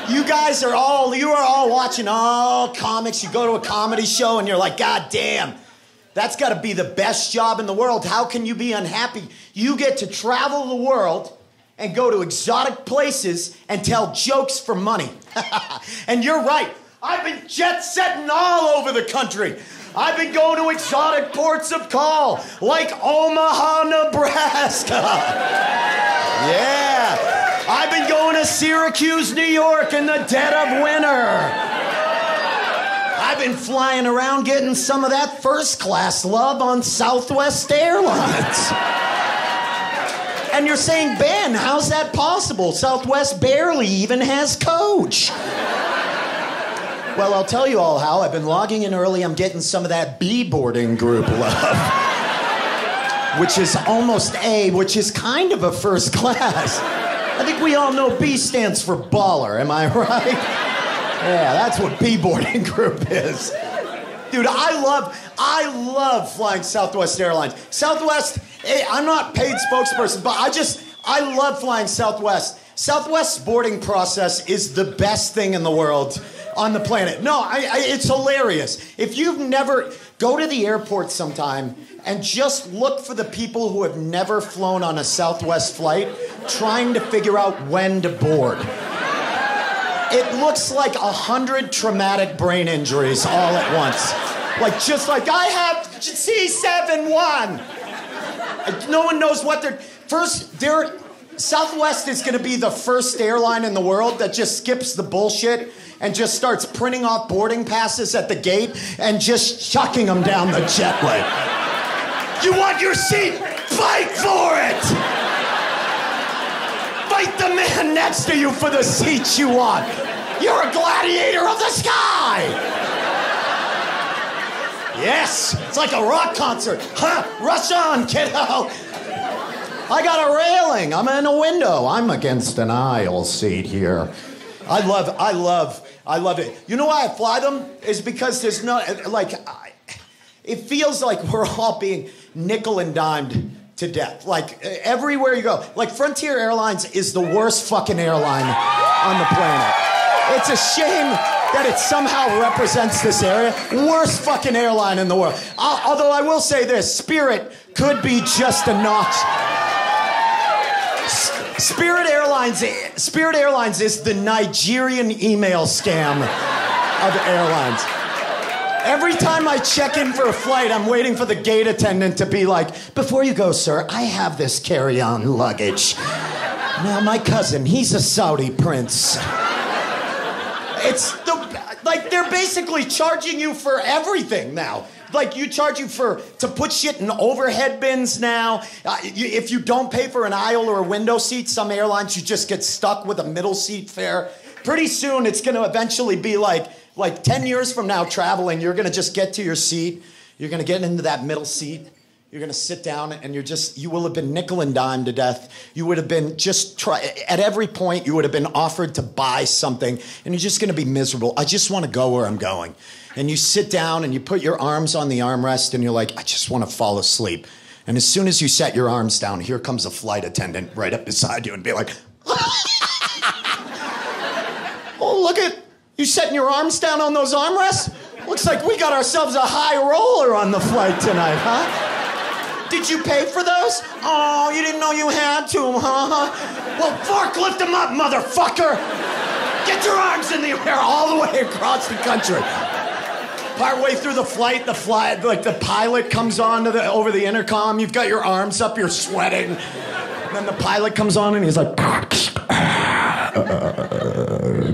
You are all watching all comics. You go to a comedy show and you're like, God damn, that's got to be the best job in the world. How can you be unhappy? You get to travel the world and go to exotic places and tell jokes for money. And you're right. I've been jet-setting all over the country. I've been going to exotic ports of call, like Omaha, Nebraska. Yeah. I've been going to Syracuse, New York in the dead of winter. I've been flying around getting some of that first-class love on Southwest Airlines. And you're saying, Ben, how's that possible? Southwest barely even has coach. Well, I'll tell you all how. I've been logging in early. I'm getting some of that B boarding group love. Which is almost A, which is kind of a first class. I think we all know B stands for baller, am I right? Yeah, that's what B boarding group is. Dude, I love flying Southwest Airlines. Southwest, I'm not paid spokesperson, but I love flying Southwest. Southwest's boarding process is the best thing in the world on the planet. No, it's hilarious. If you've never, go to the airport sometime and just look for the people who have never flown on a Southwest flight trying to figure out when to board. It looks like 100 traumatic brain injuries all at once. Just like, I have C7-1. No one knows what Southwest is going to be the first airline in the world that just skips the bullshit and just starts printing off boarding passes at the gate and just chucking them down the jetway. You want your seat? Fight for it! Fight the man next to you for the seat you want. You're a gladiator of the sky! Yes, it's like a rock concert. Huh, rush on, kiddo. I got a railing. I'm in a window. I'm against an aisle seat here. I love it. You know why I fly them? Is because there's no, it feels like we're all being nickel and dimed to death. Everywhere you go. Frontier Airlines is the worst fucking airline on the planet. It's a shame that it somehow represents this area. Worst fucking airline in the world. Although I will say this, Spirit could be just a notch. Spirit Airlines is the Nigerian email scam of airlines. Every time I check in for a flight, I'm waiting for the gate attendant to be like, before you go, sir, I have this carry-on luggage. Now, my cousin, he's a Saudi prince. They're basically charging you for everything now. You charge you to put shit in overhead bins now. If you don't pay for an aisle or a window seat, some airlines, you just get stuck with a middle seat fare. Pretty soon, it's going to eventually be like 10 years from now traveling, you're going to just get to your seat. You're going to get into that middle seat. You're going to sit down and you will have been nickel and dime to death. You would have been at every point, you would have been offered to buy something and you're just going to be miserable. I just want to go where I'm going. And you sit down and you put your arms on the armrest and you're like, I just want to fall asleep. And as soon as you set your arms down, here comes a flight attendant right up beside you and be like, oh, look at, you setting your arms down on those armrests? Looks like we got ourselves a high roller on the flight tonight, huh? Did you pay for those? Oh, you didn't know you had to, huh? Well, forklift them up, motherfucker! Get your arms in the air all the way across the country. Partway through the flight, the pilot comes on over the intercom. You've got your arms up, you're sweating. And then the pilot comes on and he's like,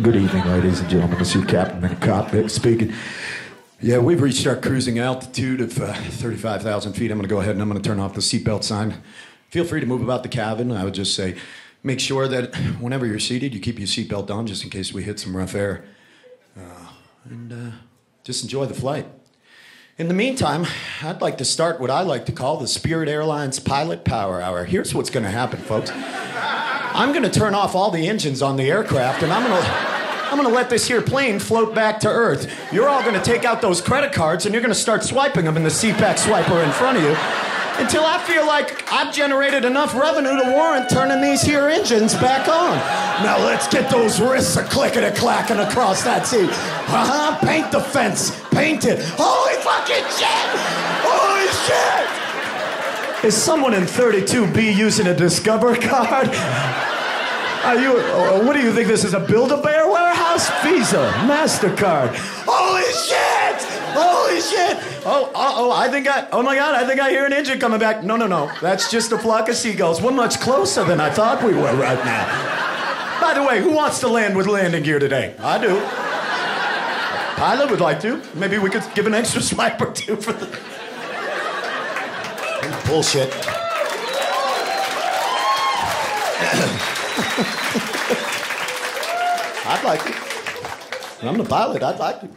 good evening, ladies and gentlemen. This is your captain in the cockpit speaking. Yeah, we've reached our cruising altitude of 35,000 feet. I'm going to go ahead and I'm going to turn off the seatbelt sign. Feel free to move about the cabin. I would just say, make sure that whenever you're seated, you keep your seatbelt on just in case we hit some rough air. And just enjoy the flight. In the meantime, I'd like to start what I like to call the Spirit Airlines Pilot Power Hour. Here's what's going to happen, folks. I'm going to turn off all the engines on the aircraft, and I'm going to let this here plane float back to Earth. You're all going to take out those credit cards, and you're going to start swiping them in the CPAC swiper in front of you. Until I feel like I've generated enough revenue to warrant turning these here engines back on. Now let's get those wrists a clickety-clacking across that seat. Paint the fence. Paint it. Holy fucking shit! Holy shit! Is someone in 32B using a Discover card? Are you, what do you think this is, a Build-A-Bear warehouse? Visa, MasterCard. Holy shit! Holy shit! Oh my God, I think I hear an engine coming back. No, that's just a flock of seagulls. We're much closer than I thought we were right now. By the way, who wants to land with landing gear today? I do. Pilot would like to. Maybe we could give an extra swipe or two for the... Bullshit. I'd like to. I'm the pilot, I'd like to.